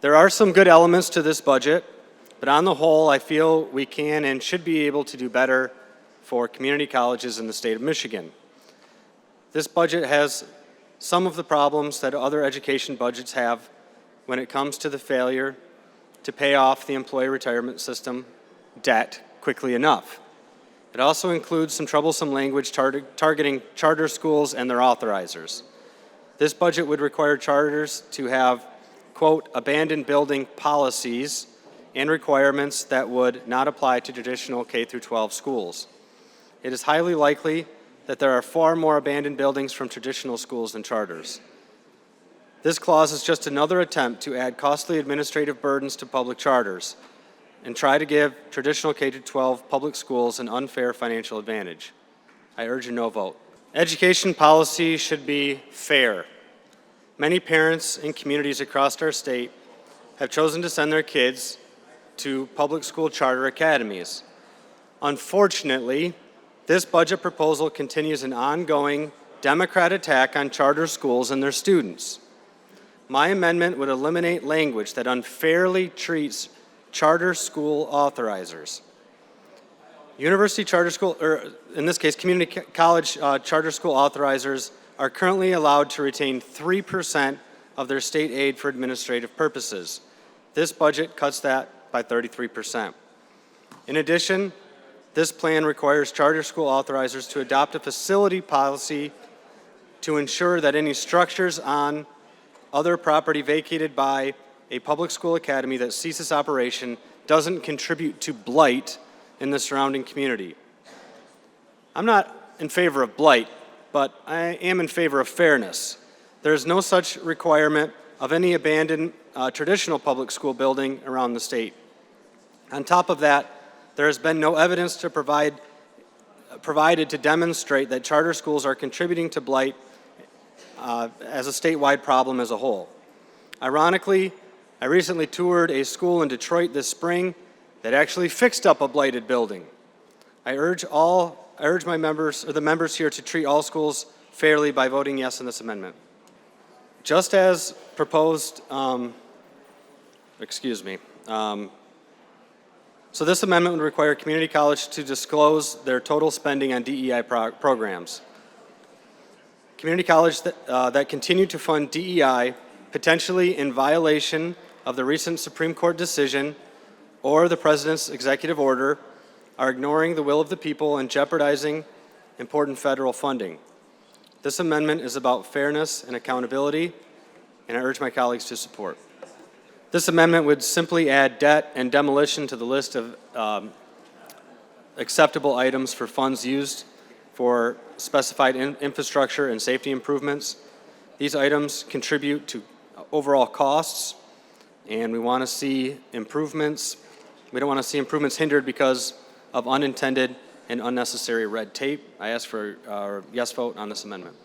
There are some good elements to this budget, but on the whole, I feel we can and should be able to do better for community colleges in the state of Michigan. This budget has some of the problems that other education budgets have when it comes to the failure to pay off the employee retirement system debt quickly enough. It also includes some troublesome language targeting charter schools and their authorizers. This budget would require charters to have, quote, abandoned building policies and requirements that would not apply to traditional K-12 schools. It is highly likely that there are far more abandoned buildings from traditional schools than charters. This clause is just another attempt to add costly administrative burdens to public charters and try to give traditional K-12 public schools an unfair financial advantage. I urge a no vote. Education policy should be fair. Many parents and communities across our state have chosen to send their kids to public school charter academies. Unfortunately, this budget proposal continues an ongoing Democrat attack on charter schools and their students. My amendment would eliminate language that unfairly treats charter school authorizers. University charter school, or in this case, community college charter school authorizers are currently allowed to retain 3% of their state aid for administrative purposes. This budget cuts that by 33%. In addition, this plan requires charter school authorizers to adopt a facility policy to ensure that any structures on other property vacated by a public school academy that ceases operation doesn't contribute to blight in the surrounding community. I'm not in favor of blight, but I am in favor of fairness. There is no such requirement of any abandoned traditional public school building around the state. On top of that, there has been no evidence to provided to demonstrate that charter schools are contributing to blight as a statewide problem as a whole. Ironically, I recently toured a school in Detroit this spring that actually fixed up a blighted building. I urge my members, or the members here, to treat all schools fairly by voting yes on this amendment. Just as proposed, so this amendment would require community college to disclose their total spending on DEI programs. Community college that continue to fund DEI, potentially in violation of the recent Supreme Court decision or the President's executive order, are ignoring the will of the people and jeopardizing important federal funding. This amendment is about fairness and accountability, and I urge my colleagues to support. This amendment would simply add debt and demolition to the list of acceptable items for funds used for specified infrastructure and safety improvements. These items contribute to overall costs, and we want to see improvements. We don't want to see improvements hindered because of unintended and unnecessary red tape. I ask for a yes vote on this amendment.